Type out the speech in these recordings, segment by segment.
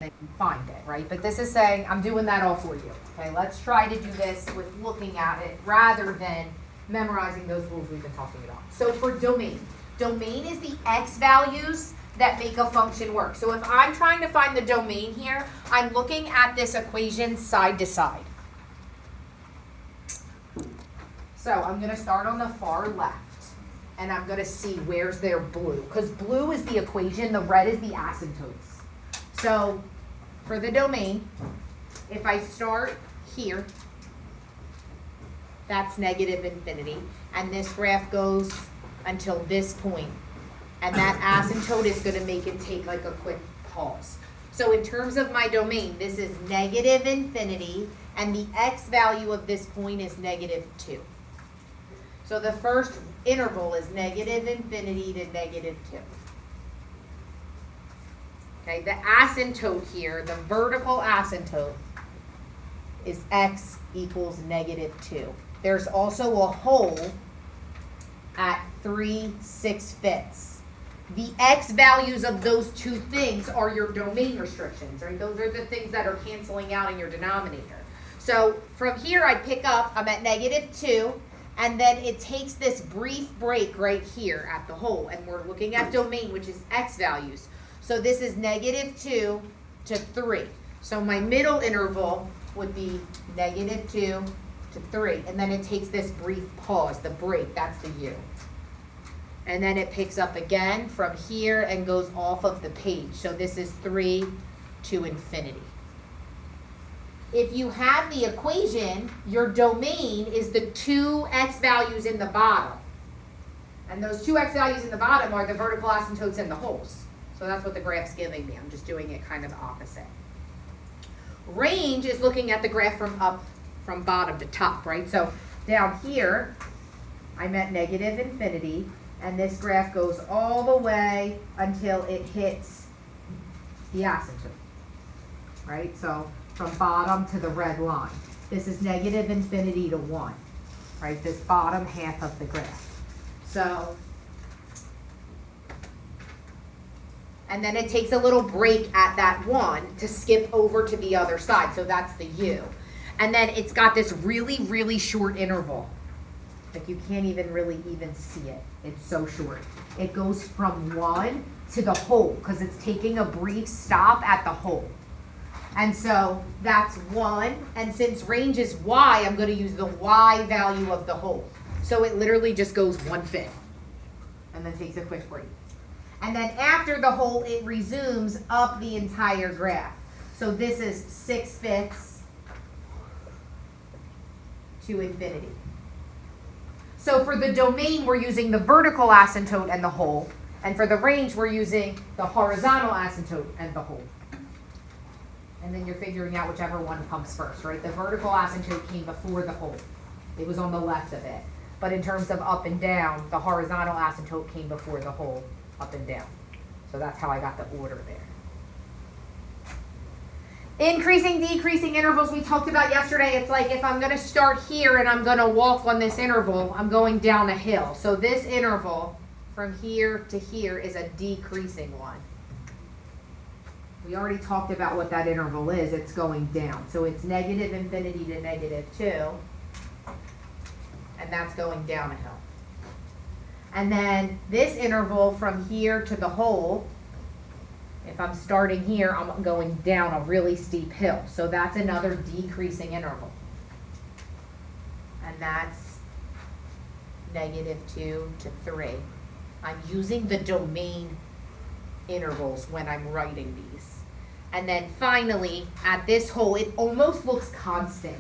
and find it, right? But this is saying, I'm doing that all for you. Okay, let's try to do this with looking at it rather than memorizing those rules we've been talking about. So for domain is the x values that make a function work. So if I'm trying to find the domain here, I'm looking at this equation side to side. So I'm going to start on the far left, and I'm going to see where's their blue, because blue is the equation, the red is the asymptotes. So for the domain, if I start here, that's negative infinity, and this graph goes until this point, and that asymptote is going to make it take like a quick pause. So in terms of my domain, this is negative infinity, and the x value of this point is negative 2. So the first interval is negative infinity to negative 2. Okay, the asymptote here, the vertical asymptote, is x equals negative 2. There's also a hole at 3/6. The x values of those two things are your domain restrictions, right? Those are the things that are canceling out in your denominator. So from here I pick up, I'm at negative 2, and then it takes this brief break right here at the hole, and we're looking at domain, which is x values. So this is negative 2 to 3. So my middle interval would be negative 2 to 3, and then it takes this brief pause, the break, that's the u. And then it picks up again from here and goes off of the page. So this is 3 to infinity. If you have the equation, your domain is the two x values in the bottom. And those two x values in the bottom are the vertical asymptotes and the holes. So that's what the graph's giving me. I'm just doing it kind of opposite. Range is looking at the graph from bottom to top, right? So down here, I'm at negative infinity, and this graph goes all the way until it hits the asymptote, right? So from bottom to the red line. This is negative infinity to 1, right? This bottom half of the graph. So, and then it takes a little break at that 1 to skip over to the other side. So that's the u. And then it's got this really, really short interval. Like you can't even really even see it. It's so short. It goes from 1 to the hole because it's taking a brief stop at the hole. And so that's 1, and since range is y, I'm going to use the y value of the hole. So it literally just goes 1/5 and then takes a quick break. And then after the hole, it resumes up the entire graph. So this is 6/5 to infinity. So for the domain, we're using the vertical asymptote and the hole. And for the range, we're using the horizontal asymptote and the hole. And then you're figuring out whichever one comes first, right? The vertical asymptote came before the hole. It was on the left of it. But in terms of up and down, the horizontal asymptote came before the hole, up and down. So that's how I got the order there. Increasing, decreasing intervals we talked about yesterday. It's like if I'm going to start here and I'm going to walk on this interval, I'm going down a hill. So this interval from here to here is a decreasing one. We already talked about what that interval is. It's going down. So it's negative infinity to negative 2. And that's going down a hill. And then this interval from here to the hole, if I'm starting here, I'm going down a really steep hill. So that's another decreasing interval. And that's negative 2 to 3. I'm using the domain intervals when I'm writing these. And then finally, at this hole, it almost looks constant,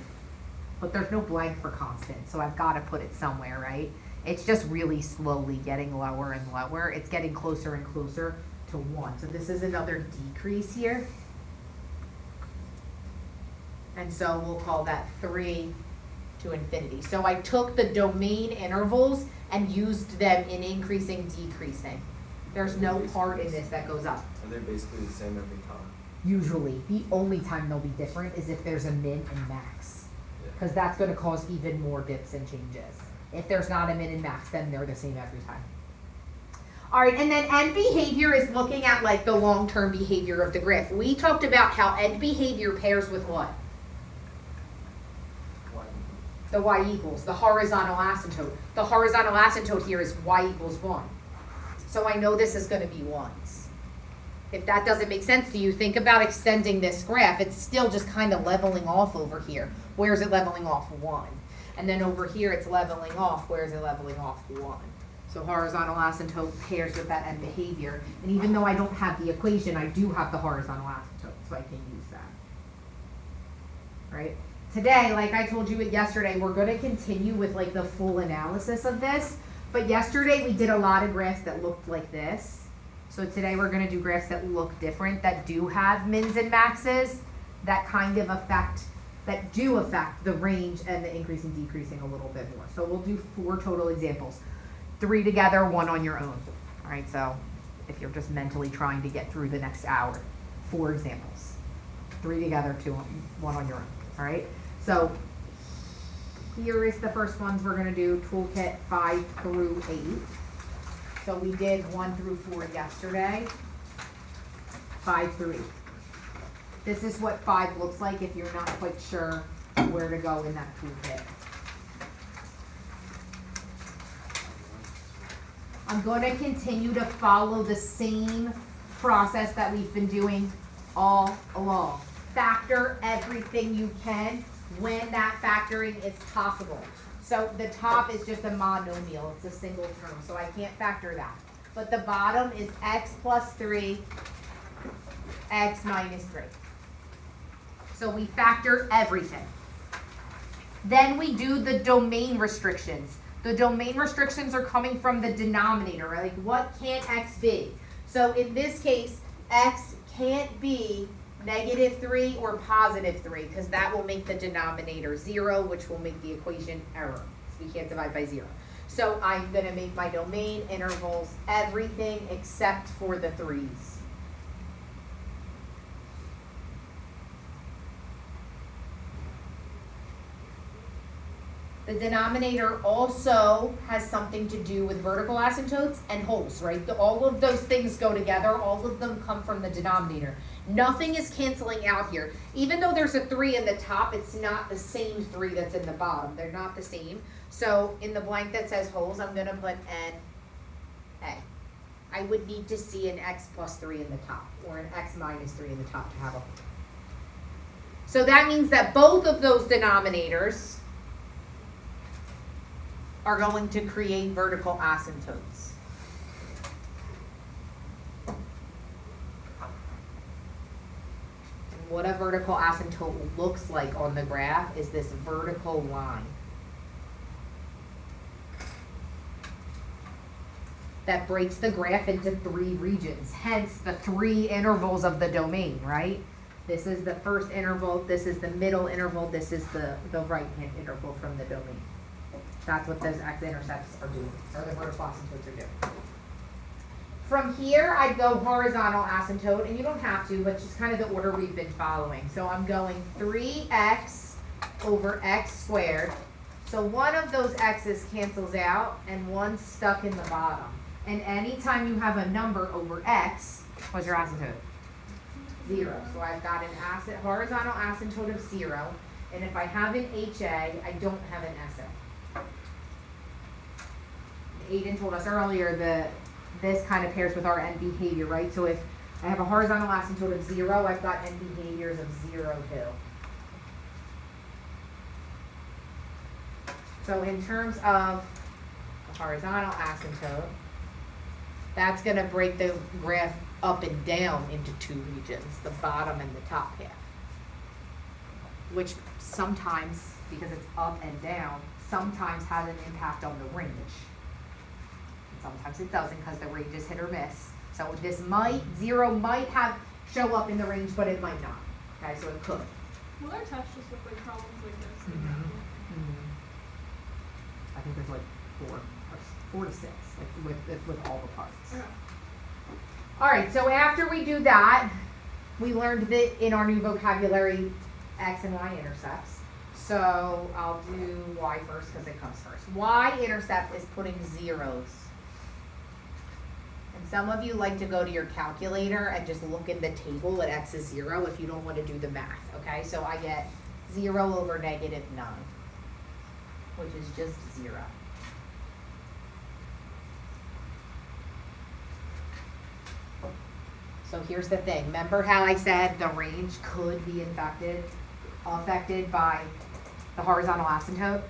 but there's no blank for constant, so I've got to put it somewhere, right? It's just really slowly getting lower and lower. It's getting closer and closer to 1. So this is another decrease here. And so we'll call that 3 to infinity. So I took the domain intervals and used them in increasing, decreasing. There's no part in this that goes up. Are they basically the same every time? Usually. The only time they'll be different is if there's a min and max. Because that's going to cause even more dips and changes. If there's not a min and max, then they're the same every time. All right, and then end behavior is looking at like the long-term behavior of the graph. We talked about how end behavior pairs with what? The y equals, the horizontal asymptote. The horizontal asymptote here is y equals 1. So I know this is going to be 1s. If that doesn't make sense to you, think about extending this graph. It's still just kind of leveling off over here. Where is it leveling off? 1. And then over here it's leveling off. Where is it leveling off? 1. So horizontal asymptote pairs with that end behavior. And even though I don't have the equation, I do have the horizontal asymptote, so I can use that. Right? Today, like I told you yesterday, we're going to continue with like the full analysis of this. But yesterday we did a lot of graphs that looked like this. So today we're going to do graphs that look different, that do have mins and maxes, that kind of affect, that do affect the range and the increasing, decreasing a little bit more. So we'll do 4 total examples. 3 together, 1 on your own. All right, so if you're just mentally trying to get through the next hour, 4 examples. 3 together, 1 on your own. All right, so here is the first ones we're going to do, Toolkit 5 through 8. So we did 1 through 4 yesterday, 5 through 8. This is what 5 looks like if you're not quite sure where to go in that toolkit. I'm going to continue to follow the same process that we've been doing all along. Factor everything you can when that factoring is possible. So the top is just a monomial, it's a single term, so I can't factor that. But the bottom is x plus 3, x minus 3. So we factor everything. Then we do the domain restrictions. The domain restrictions are coming from the denominator, right? Like what can't x be? So in this case, x can't be -3 or +3 because that will make the denominator 0, which will make the equation error. So we can't divide by 0. So I'm going to make my domain intervals everything except for the 3's. The denominator also has something to do with vertical asymptotes and holes, right? All of those things go together. All of them come from the denominator. Nothing is canceling out here. Even though there's a 3 in the top, it's not the same 3 that's in the bottom. They're not the same. So in the blank that says holes, I'm going to put N-A. I would need to see an x plus 3 in the top or an x minus 3 in the top to have a hole. So that means that both of those denominators are going to create vertical asymptotes. And what a vertical asymptote looks like on the graph is this vertical line that breaks the graph into 3 regions, hence the 3 intervals of the domain, right? This is the first interval, this is the middle interval, this is the right-hand interval from the domain. That's what those x-intercepts are doing, or the vertical asymptotes are doing. From here, I'd go horizontal asymptote, and you don't have to, but it's just kind of the order we've been following. So I'm going 3x over x squared. So one of those x's cancels out, and one's stuck in the bottom. And anytime you have a number over x, what's your asymptote? 0. So I've got an horizontal asymptote of 0, and if I have an HA, I don't have an SA. Aiden told us earlier this kind of pairs with our end behavior, right? So if I have a horizontal asymptote of 0, I've got end behaviors of 0 too. So in terms of the horizontal asymptote, that's going to break the graph up and down into 2 regions, the bottom and the top half. Which sometimes, because it's up and down, sometimes has an impact on the range. Sometimes it doesn't because the range is hit or miss. So this 0 might show up in the range, but it might not. Okay, so it could. Will our tests just look like problems like this? I think there's like 4 to 6, like with all the parts. Okay. All right, so after we do that, we learned that in our new vocabulary, x and y intercepts. So I'll do y first because it comes first. Y intercept is putting zeros And some of you like to go to your calculator and just look in the table at x is 0 if you don't want to do the math, okay? So I get 0 over negative 9, which is just 0. So here's the thing. Remember how I said the range could be affected by the horizontal asymptote?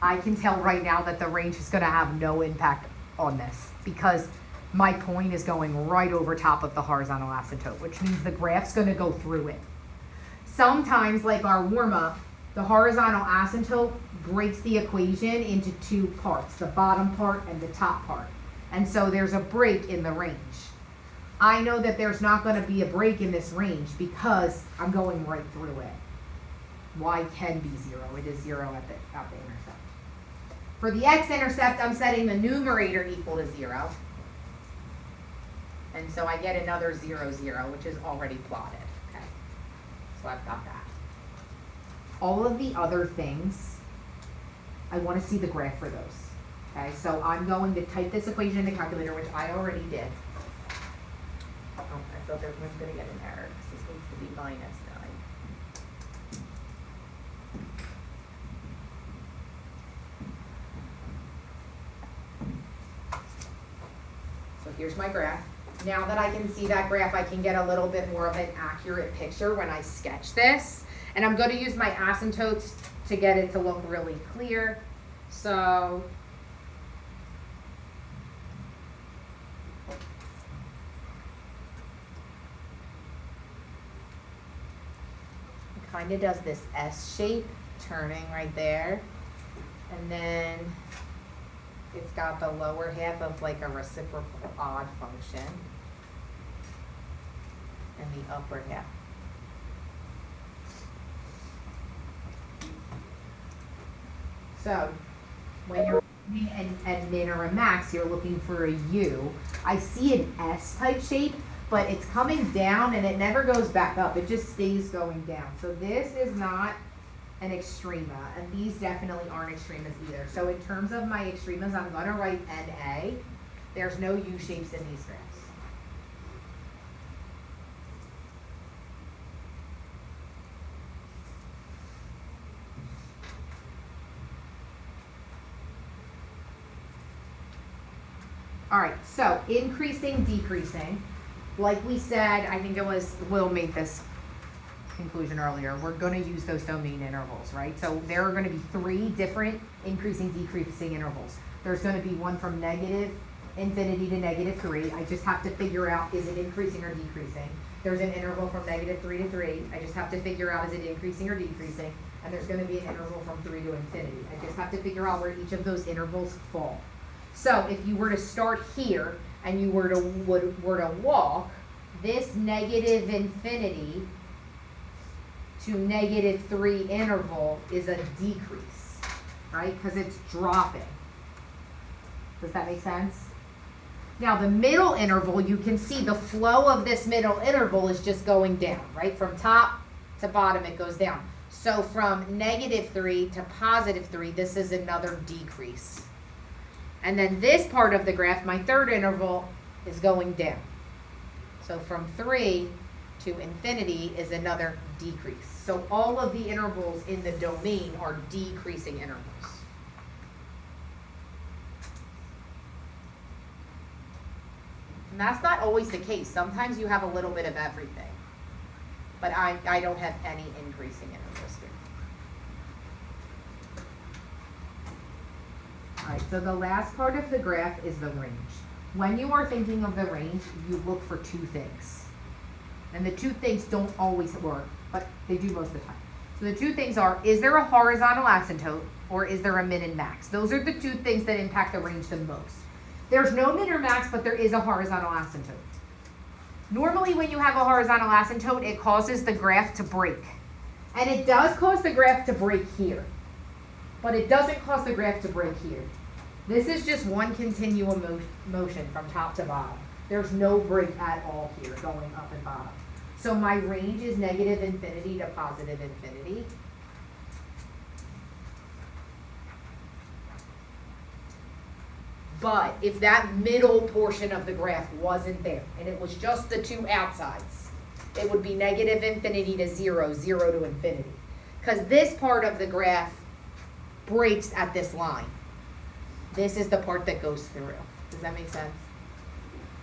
I can tell right now that the range is going to have no impact on this because my point is going right over top of the horizontal asymptote, which means the graph's going to go through it. Sometimes, like our warm-up, the horizontal asymptote breaks the equation into two parts, the bottom part and the top part. And so there's a break in the range. I know that there's not going to be a break in this range because I'm going right through it. Y can be 0. It is 0 at the intercept. For the x-intercept, I'm setting the numerator equal to 0. And so I get another 0, 0, which is already plotted. Okay. So I've got that. All of the other things, I want to see the graph for those. Okay, so I'm going to type this equation in the calculator, which I already did. Oh, I thought there was going to get an error because this needs to be minus 9. So here's my graph. Now that I can see that graph, I can get a little bit more of an accurate picture when I sketch this. And I'm going to use my asymptotes to get it to look really clear. So it kind of does this S shape, turning right there. And then it's got the lower half of like a reciprocal odd function. And the upper half. So when you're looking at min or a max, you're looking for a U. I see an S-type shape, but it's coming down and it never goes back up. It just stays going down. So this is not an extrema, and these definitely aren't extremas either. So in terms of my extremas, I'm going to write NA. There's no U-shapes in these graphs. All right, so increasing, decreasing. Like we said, I think it was Will made this conclusion earlier. We're going to use those domain intervals, right? So there are going to be 3 different increasing, decreasing intervals. There's going to be one from negative infinity to negative 3. I just have to figure out, is it increasing or decreasing? There's an interval from negative 3 to 3. I just have to figure out, is it increasing or decreasing? And there's going to be an interval from 3 to infinity. I just have to figure out where each of those intervals fall. So if you were to start here and you were to walk, this negative infinity to negative 3 interval is a decrease, right? Because it's dropping. Does that make sense? Now the middle interval, you can see the flow of this middle interval is just going down, right? From top to bottom it goes down. So from negative 3 to positive 3, this is another decrease. And then this part of the graph, my third interval, is going down. So from 3 to infinity is another decrease. So all of the intervals in the domain are decreasing intervals. And that's not always the case. Sometimes you have a little bit of everything. But I don't have any increasing intervals here. All right, so the last part of the graph is the range. When you are thinking of the range, you look for 2 things. And the 2 things don't always work, but they do most of the time. So the 2 things are, is there a horizontal asymptote or is there a min and max? Those are the 2 things that impact the range the most. There's no min or max, but there is a horizontal asymptote. Normally when you have a horizontal asymptote, it causes the graph to break. And it does cause the graph to break here. But it doesn't cause the graph to break here. This is just one continuum motion from top to bottom. There's no break at all here going up and bottom. So my range is negative infinity to positive infinity. But if that middle portion of the graph wasn't there, and it was just the two outsides, it would be negative infinity to 0, 0 to infinity. Because this part of the graph breaks at this line. This is the part that goes through. Does that make sense?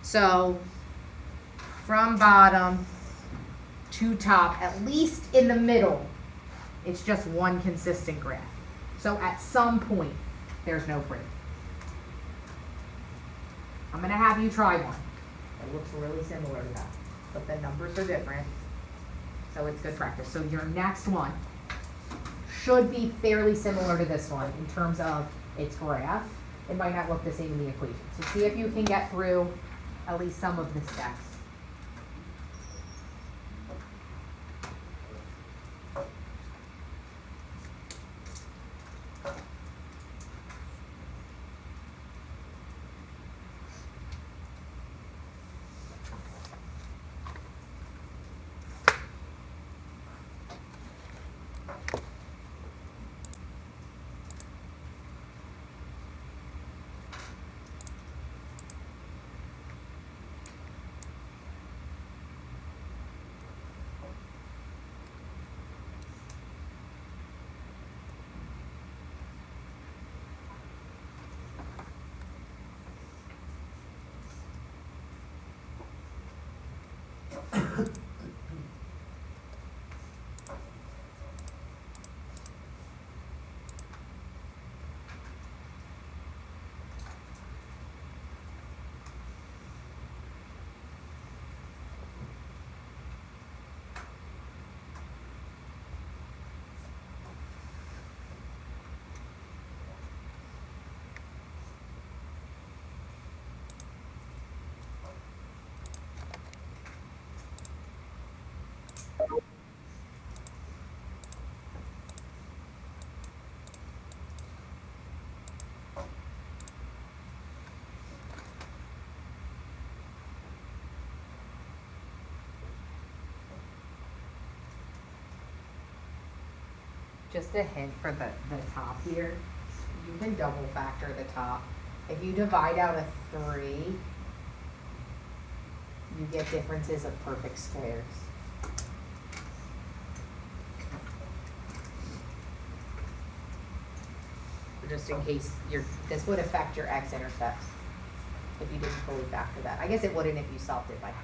So, from bottom to top, at least in the middle, it's just one consistent graph. So at some point, there's no break. I'm going to have you try one. It looks really similar to that, but the numbers are different, so it's good practice. So your next one should be fairly similar to this one in terms of its graph. It might not look the same in the equation. So see if you can get through at least some of the steps. Just a hint for the top here, you can double factor the top. If you divide out a 3, you get differences of perfect squares. Just in case this would affect your x-intercepts if you didn't fully factor that. I guess it wouldn't if you solved it by hand.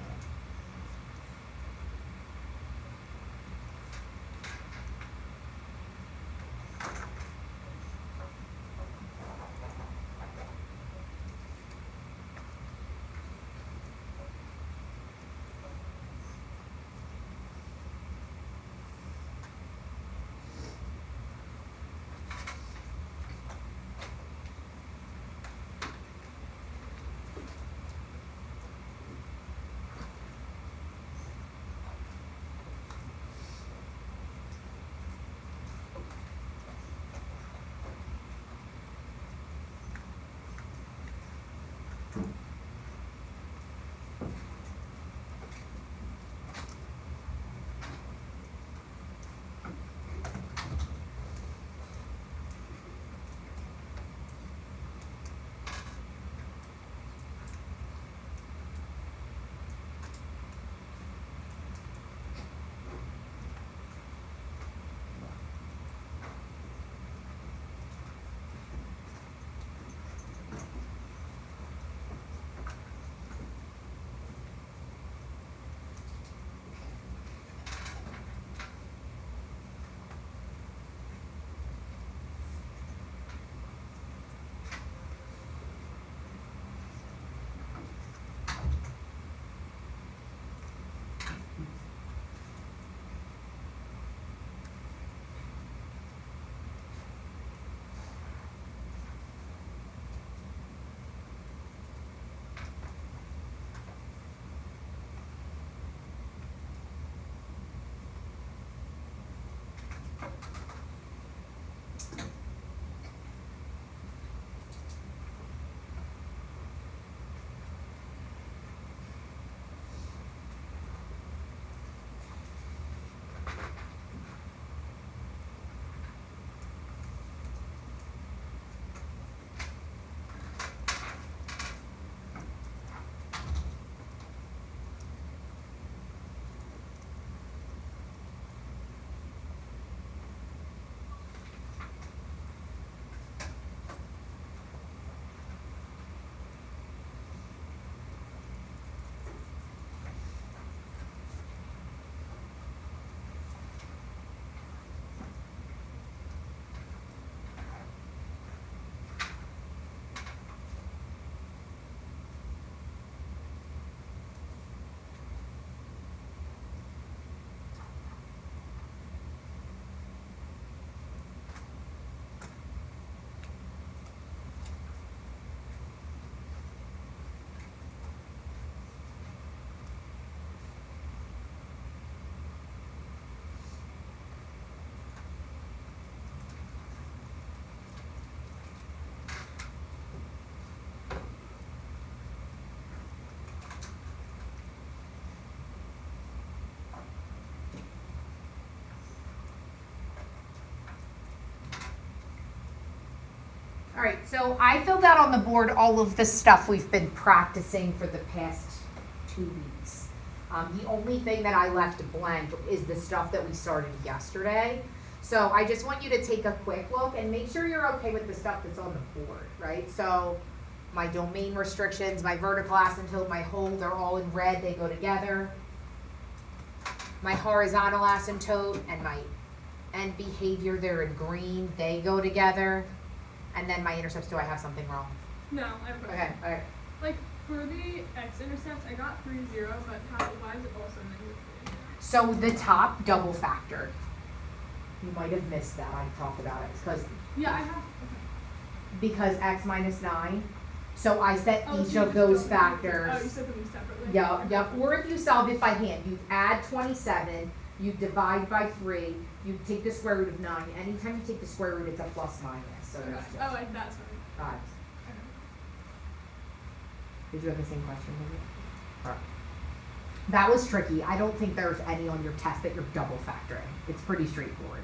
All right, so I filled out on the board all of the stuff we've been practicing for the past 2 weeks. The only thing that I left blank is the stuff that we started yesterday. So I just want you to take a quick look and make sure you're okay with the stuff that's on the board, right? So my domain restrictions, my vertical asymptote, my hold, they're all in red, they go together. My horizontal asymptote and my end behavior, they're in green, they go together. And then my intercepts, do I have something wrong? No, I have a question. Okay, all right. Like, for the x-intercept, I got 3, 0, but why is it also -3? So the top double factor. You might have missed that, I talked about it, it's Yeah, I have, okay. because x minus 9. So I set Oh, so each you of just those don't- factors. Oh, you set them separately? Yep, yep, or if you solve it by hand, you add 27, you divide by 3, you take the square root of 9. Anytime you take the square root, it's a plus minus, so Okay. there's just Oh, like that's right. 5. Okay. Did you have the same question, maybe? Alright. That was tricky. I don't think there's any on your test that you're double factoring. It's pretty straightforward.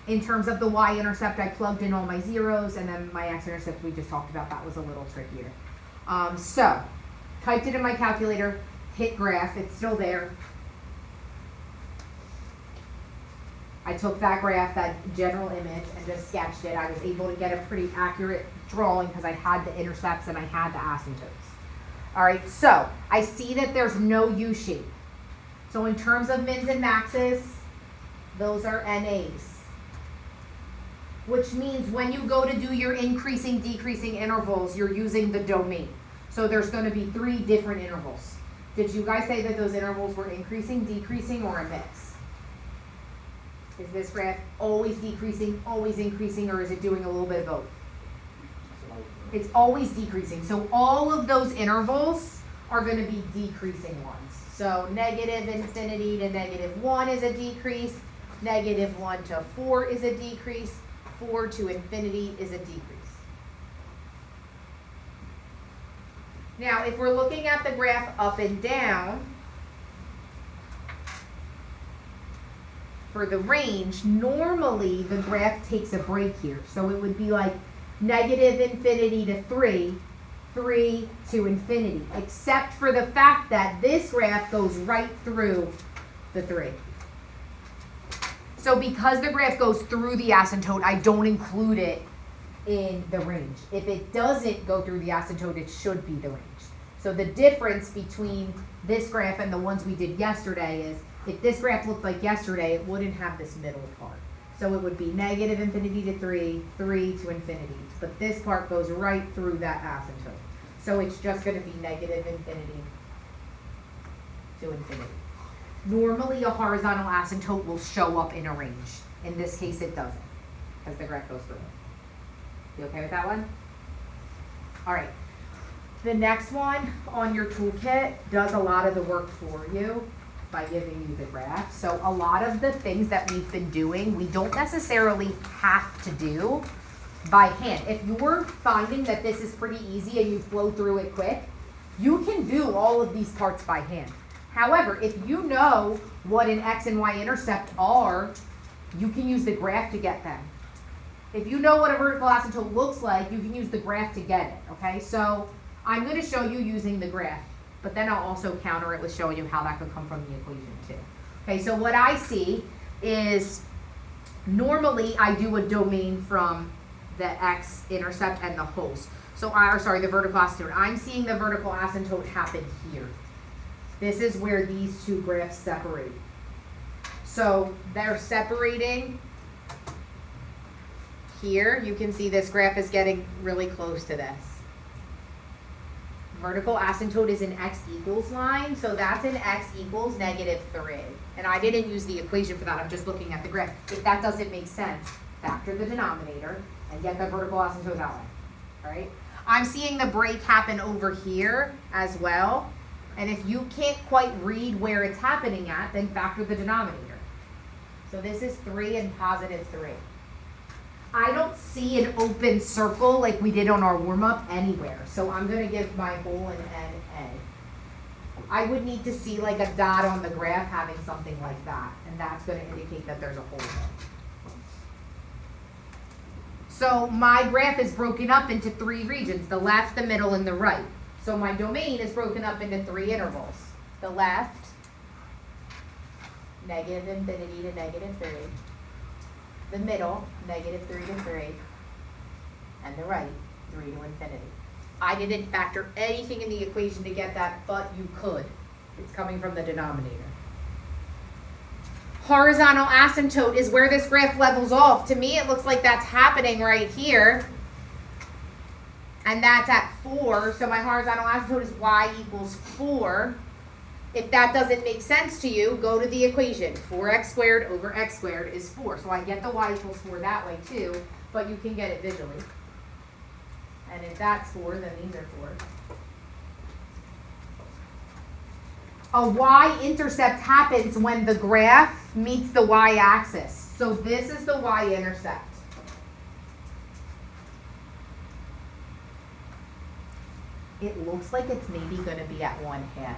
In terms of the y-intercept, I plugged in all my zeros, and then my x-intercept we just talked about, that was a little trickier. So, typed it in my calculator, hit graph, it's still there. I took that graph, that general image, and just sketched it. I was able to get a pretty accurate drawing because I had the intercepts and I had the asymptotes. All right, so I see that there's no U shape. So in terms of mins and maxes, those are NAs. Which means when you go to do your increasing, decreasing intervals, you're using the domain. So there's going to be 3 different intervals. Did you guys say that those intervals were increasing, decreasing, or a mix? Is this graph always decreasing, always increasing, or is it doing a little bit of both? It's always decreasing. So all of those intervals are going to be decreasing ones. So negative infinity to -1 is a decrease, -1 to 4 is a decrease, 4 to infinity is a decrease. Now, if we're looking at the graph up and down, for the range, normally the graph takes a break here. So it would be like negative infinity to 3, 3 to infinity, except for the fact that this graph goes right through the 3. So because the graph goes through the asymptote, I don't include it in the range. If it doesn't go through the asymptote, it should be the range. So the difference between this graph and the ones we did yesterday is, if this graph looked like yesterday, it wouldn't have this middle part. So it would be negative infinity to 3, 3 to infinity. But this part goes right through that asymptote. So it's just going to be negative infinity to infinity. Normally a horizontal asymptote will show up in a range. In this case it doesn't, because the graph goes through it. You okay with that one? All right. The next one on your toolkit does a lot of the work for you by giving you the graph. So a lot of the things that we've been doing, we don't necessarily have to do by hand. If you're finding that this is pretty easy and you flow through it quick, you can do all of these parts by hand. However, if you know what an x and y intercept are, you can use the graph to get them. If you know what a vertical asymptote looks like, you can use the graph to get it, okay? So I'm going to show you using the graph, but then I'll also counter it with showing you how that could come from the equation too. Okay, so what I see is normally I do a domain from the x-intercept and the holes. So, the vertical asymptote. I'm seeing the vertical asymptote happen here. This is where these two graphs separate. So they're separating here. You can see this graph is getting really close to this. Vertical asymptote is an x equals line, so that's an x equals -3. And I didn't use the equation for that, I'm just looking at the graph. If that doesn't make sense, factor the denominator and get the vertical asymptote that way, all right? I'm seeing the break happen over here as well. And if you can't quite read where it's happening at, then factor the denominator. So this is 3 and +3. I don't see an open circle like we did on our warm-up anywhere. So I'm going to give my whole an NA. I would need to see like a dot on the graph having something like that. And that's going to indicate that there's a hole there. So my graph is broken up into 3 regions, the left, the middle, and the right. So my domain is broken up into 3 intervals. The left, negative infinity to negative 3. The middle, negative 3 to 3. And the right, 3 to infinity. I didn't factor anything in the equation to get that, but you could. It's coming from the denominator. Horizontal asymptote is where this graph levels off. To me, it looks like that's happening right here. And that's at 4. So my horizontal asymptote is y equals 4. If that doesn't make sense to you, go to the equation. 4x squared over x squared is 4. So I get the y equals 4 that way too, but you can get it visually. And if that's 4, then these are 4. A y-intercept happens when the graph meets the y-axis. So this is the y-intercept. It looks like it's maybe going to be at 1/2.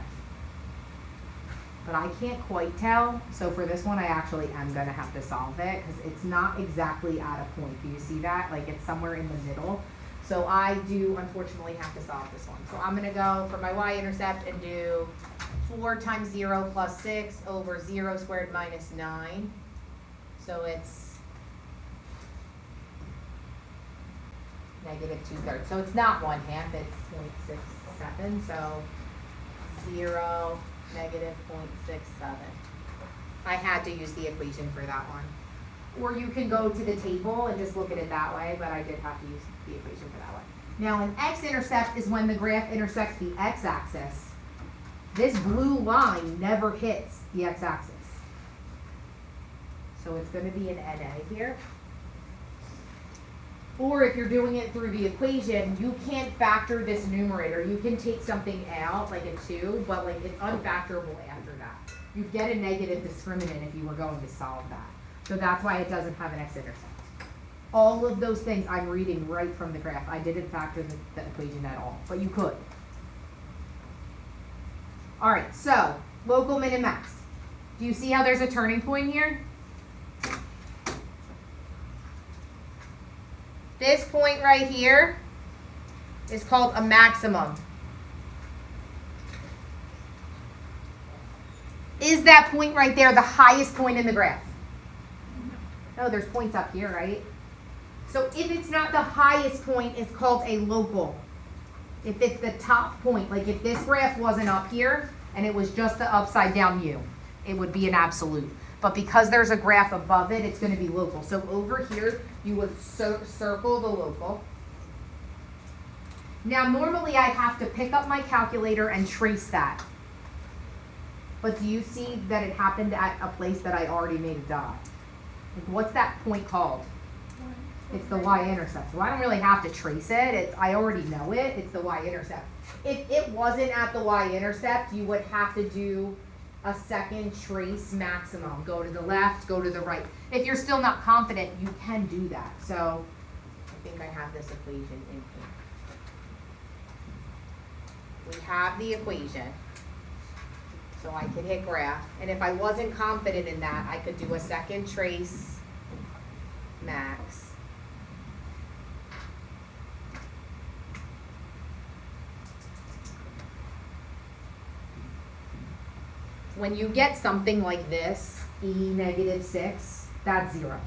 But I can't quite tell. So for this one, I actually am going to have to solve it because it's not exactly at a point. Do you see that? Like it's somewhere in the middle. So I do, unfortunately, have to solve this one. So I'm going to go for my y-intercept and do 4 times 0 plus 6 over 0 squared minus 9. So it's negative 2/3. So it's not 1/2, it's 0.67. So 0, negative 0.67. I had to use the equation for that one. Or you can go to the table and just look at it that way, but I did have to use the equation for that one. Now an x-intercept is when the graph intersects the x-axis. This blue line never hits the x-axis. So it's going to be an NA here. Or if you're doing it through the equation, you can't factor this numerator. You can take something out, like a 2, but like it's unfactorable after that. You get a negative discriminant if you were going to solve that. So that's why it doesn't have an x-intercept. All of those things I'm reading right from the graph. I didn't factor the equation at all, but you could. All right, so local min and max. Do you see how there's a turning point here? This point right here is called a maximum. Is that point right there the highest point in the graph? No, there's points up here, right? So if it's not the highest point, it's called a local. If it's the top point, like if this graph wasn't up here and it was just the upside down U, it would be an absolute. But because there's a graph above it, it's going to be local. So over here, you would circle the local. Now, normally I have to pick up my calculator and trace that. But do you see that it happened at a place that I already made a dot? Like, what's that point called? It's the y-intercept. So I don't really have to trace it. I already know it. It's the y-intercept. If it wasn't at the y-intercept, you would have to do a second trace maximum. Go to the left, go to the right. If you're still not confident, you can do that. So I think I have this equation in here. We have the equation. So I could hit graph. And if I wasn't confident in that, I could do a second trace max. When you get something like this, e negative 6, that's 0.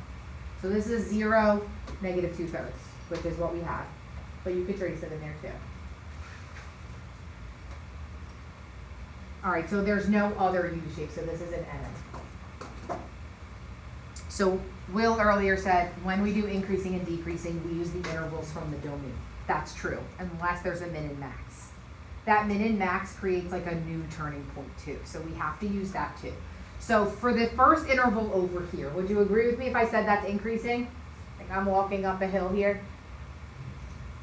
So this is 0, negative 2/3, which is what we have. But you could trace it in there too. All right, so there's no other U shape, so this is an N. So Will earlier said when we do increasing and decreasing, we use the intervals from the domain. That's true, unless there's a min and max. That min and max creates like a new turning point too. So we have to use that too. So for the first interval over here, would you agree with me if I said that's increasing? Like I'm walking up a hill here.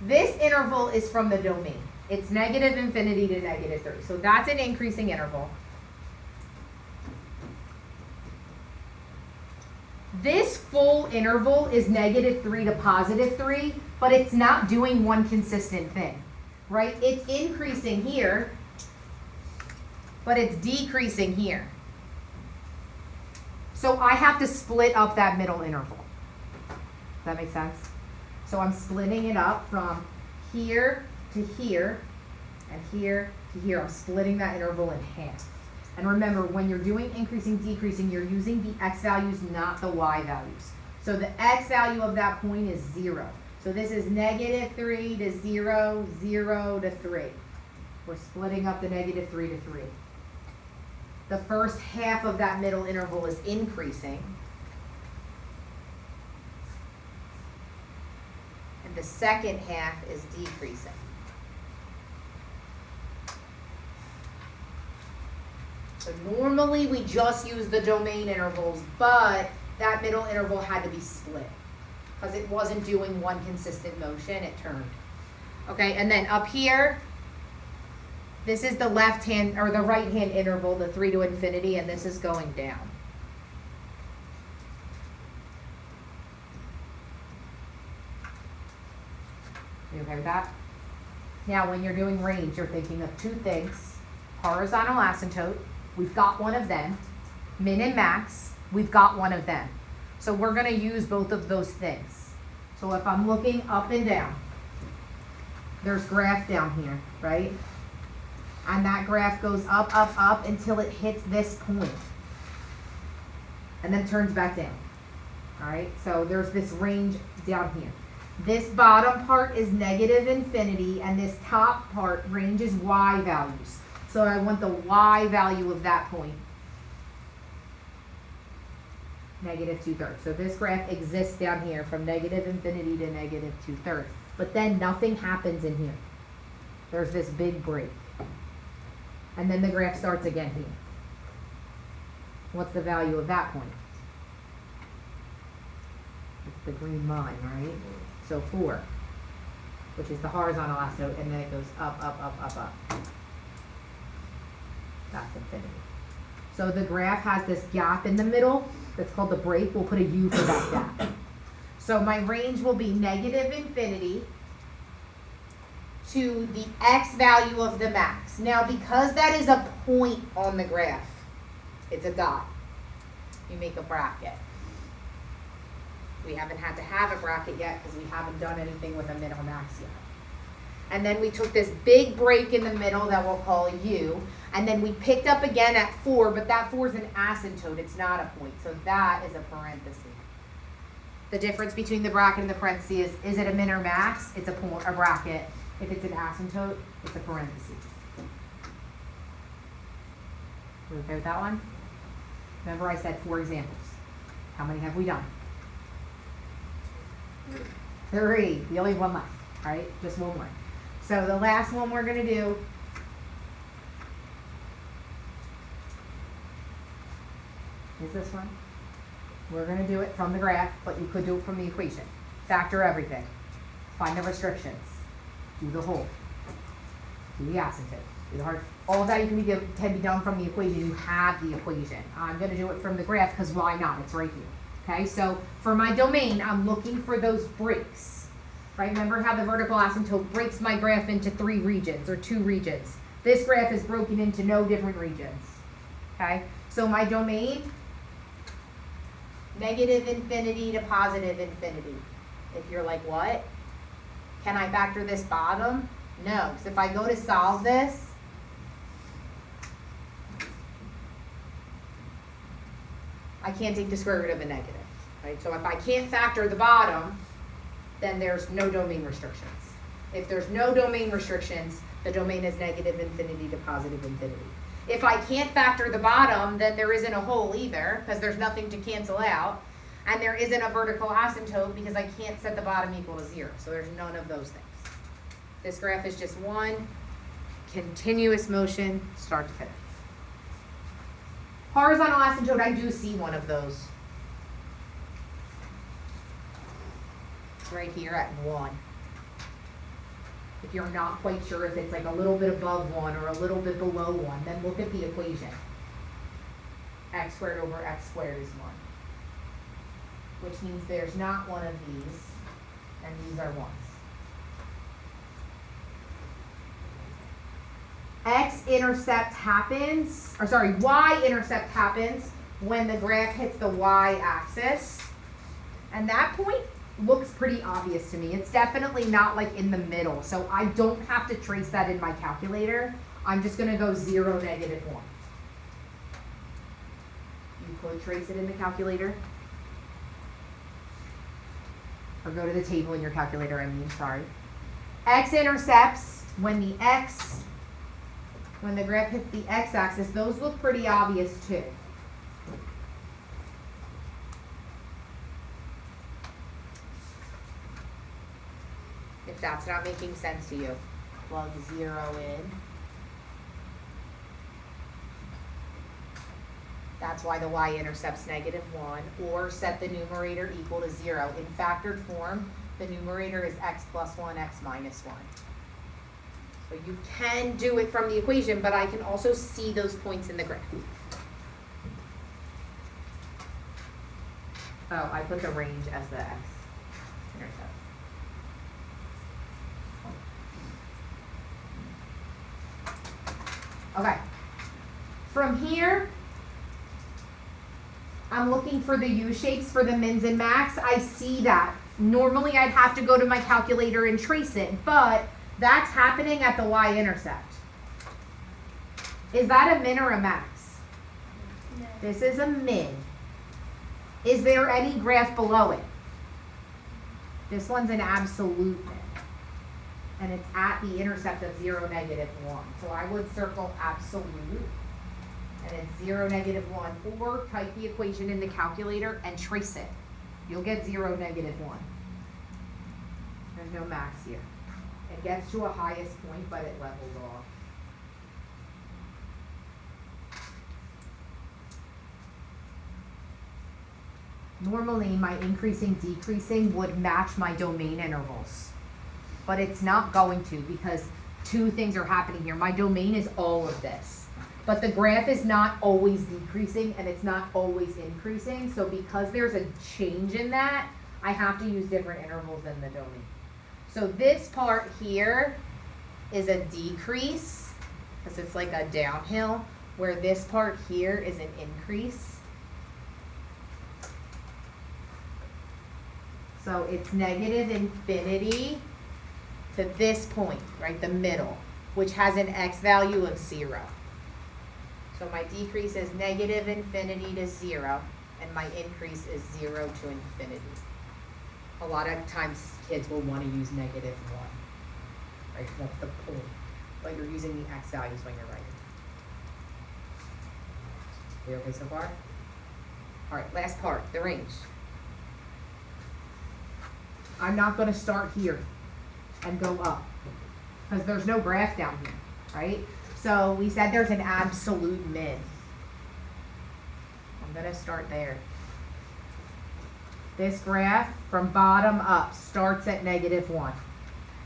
This interval is from the domain. It's negative infinity to negative 3. So that's an increasing interval. This full interval is negative 3 to positive 3, but it's not doing one consistent thing. Right? It's increasing here, but it's decreasing here. So I have to split up that middle interval. Does that make sense? So I'm splitting it up from here to here, and here to here. I'm splitting that interval in half. And remember, when you're doing increasing, decreasing, you're using the x values, not the y values. So the x value of that point is 0. So this is -3 to 0, 0 to 3. We're splitting up the -3 to 3. The first half of that middle interval is increasing. And the second half is decreasing. So normally we just use the domain intervals, but that middle interval had to be split because it wasn't doing one consistent motion, it turned. Okay, and then up here, this is the left hand or the right hand interval, the 3 to infinity, and this is going down. You okay with that? Now, when you're doing range, you're thinking of two things. Horizontal asymptote, we've got one of them. Min and max, we've got one of them. So we're going to use both of those things. So if I'm looking up and down, there's graph down here, right? And that graph goes up, up, up until it hits this point. And then turns back down. All right, so there's this range down here. This bottom part is -infinity, and this top part ranges y values. So I want the y value of that point. -2/3. So this graph exists down here from -infinity to -2/3. But then nothing happens in here. There's this big break. And then the graph starts again here. What's the value of that point? It's the green line, right? So 4, which is the horizontal asymptote, and then it goes up, up, up, up, up. That's infinity. So the graph has this gap in the middle that's called the break. We'll put a U for that gap. So my range will be -infinity to the x value of the max. Now, because that is a point on the graph, it's a dot. You make a bracket. We haven't had to have a bracket yet because we haven't done anything with a min or max yet. And then we took this big break in the middle that we'll call U, and then we picked up again at 4, but that 4 is an asymptote, it's not a point, so that is a parenthesis. The difference between the bracket and the parenthesis is it a min or max? It's a bracket. If it's an asymptote, it's a parenthesis. We okay with that one? Remember I said 4 examples. How many have we done? 3. We only have one left, all right? Just one more. So the last one we're going to do is this one. We're going to do it from the graph, but you could do it from the equation. Factor everything. Find the restrictions. Do the whole. Do the asymptote. Do the hard. All of that can be done from the equation. You have the equation. I'm going to do it from the graph because why not? It's right here. Okay, so for my domain, I'm looking for those breaks. Right? Remember how the vertical asymptote breaks my graph into 3 regions or 2 regions. This graph is broken into no different regions. Okay, so my domain, -infinity to +infinity. If you're like, what? Can I factor this bottom? No, because if I go to solve this, I can't take the square root of a negative. Right? So if I can't factor the bottom, then there's no domain restrictions. If there's no domain restrictions, the domain is -infinity to +infinity. If I can't factor the bottom, then there isn't a hole either, because there's nothing to cancel out. And there isn't a vertical asymptote because I can't set the bottom equal to 0. So there's none of those things. This graph is just one continuous motion, start to finish. Horizontal asymptote, I do see one of those. It's right here at 1. If you're not quite sure if it's like a little bit above 1 or a little bit below 1, then look at the equation. X squared over x squared is 1. Which means there's not one of these, and these are 1s. Y-intercept happens when the graph hits the y-axis. And that point looks pretty obvious to me. It's definitely not like in the middle, so I don't have to trace that in my calculator. I'm just gonna go 0, -1. You could trace it in the calculator. Or go to the table in your calculator, I mean, sorry. X-intercepts, when the graph hits the x-axis, those look pretty obvious too. If that's not making sense to you, plug 0 in. That's why the y-intercept's -1, or set the numerator equal to 0. In factored form, the numerator is x plus 1, x minus 1. So you can do it from the equation, but I can also see those points in the graph. Oh, I put the range as the x-intercept. Okay. From here, I'm looking for the U-shapes for the mins and max. I see that. Normally I'd have to go to my calculator and trace it, but that's happening at the y-intercept. Is that a min or a max? No. This is a min. Is there any graph below it? This one's an absolute min. And it's at the intercept of 0, -1. So I would circle absolute. And it's 0, -1, or type the equation in the calculator and trace it. You'll get 0, -1. There's no max here. It gets to a highest point, but it levels off. Normally, my increasing, decreasing would match my domain intervals. But it's not going to, because two things are happening here. My domain is all of this. But the graph is not always decreasing and it's not always increasing. So because there's a change in that, I have to use different intervals than the domain. So this part here is a decrease, because it's like a downhill, where this part here is an increase. So it's -infinity to this point, right, the middle, which has an x value of 0. So my decrease is -infinity to 0, and my increase is 0 to infinity. A lot of times kids will want to use -1, right? That's the point. But you're using the x values when you're writing. We okay so far? All right, last part, the range. I'm not going to start here and go up, because there's no graph down here, right? So we said there's an absolute min. I'm going to start there. This graph from bottom up starts at -1,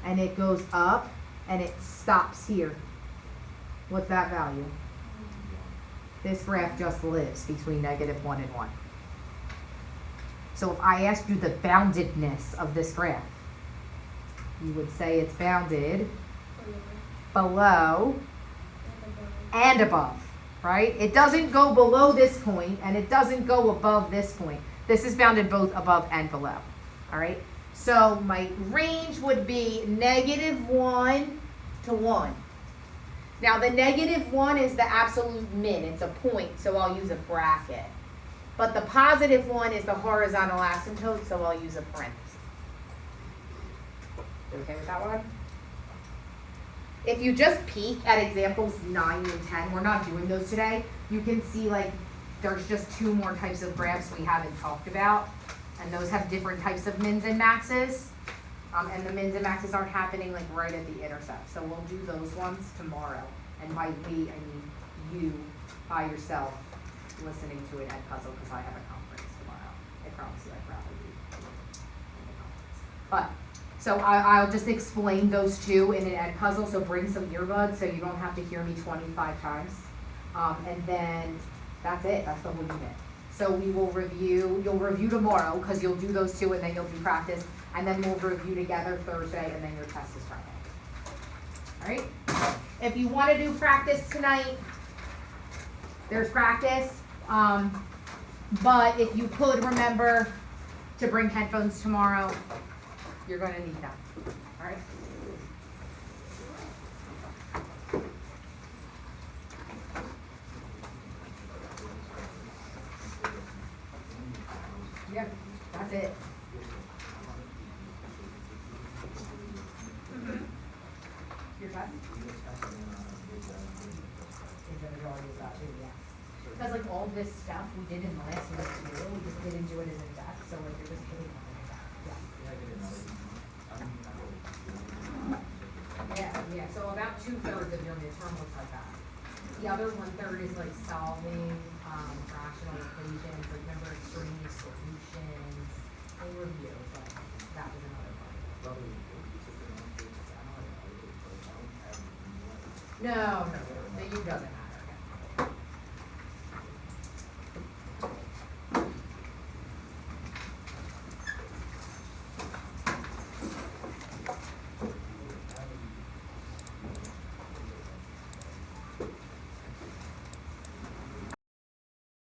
and it goes up and it stops here. What's that value? This graph just lives between -1 and 1. So if I asked you the boundedness of this graph, you would say it's bounded below and above, right? It doesn't go below this point and it doesn't go above this point. This is bounded both above and below, all right? So my range would be -1 to 1. Now the -1 is the absolute min, it's a point, so I'll use a bracket. But the +1 is the horizontal asymptote, so I'll use a parenthesis. You okay with that one? If you just peek at examples 9 and 10, we're not doing those today, you can see like there's just 2 more types of graphs we haven't talked about, and those have different types of mins and maxes. And the mins and maxes aren't happening like right at the intercept, so we'll do those ones tomorrow. And by we, I mean you by yourself listening to it at Puzzle, because I have a conference tomorrow. I promise you I'd rather be in the conference. But, so I'll just explain those two in an ed puzzle, so bring some earbuds so you don't have to hear me 25 times. And then that's it, that's the whole unit. So we will review, you'll review tomorrow, because you'll do those two and then you'll do practice, and then we'll review together Thursday, and then your test is Friday. All right? If you want to do practice tonight, there's practice. But if you could remember to bring headphones tomorrow. You're gonna need them, alright? Yep, that's it. Your test? Is the majority of that too, yes. Cause like all this stuff we did in the last week too, we just didn't do it as in depth, so like you're just hitting on it again, yeah. Yeah, so about 2/3 of your midterm looks like that. The other 1/3 is like solving, rational equations, like remember extraneous solutions, overview, but that was another part. No, the U doesn't.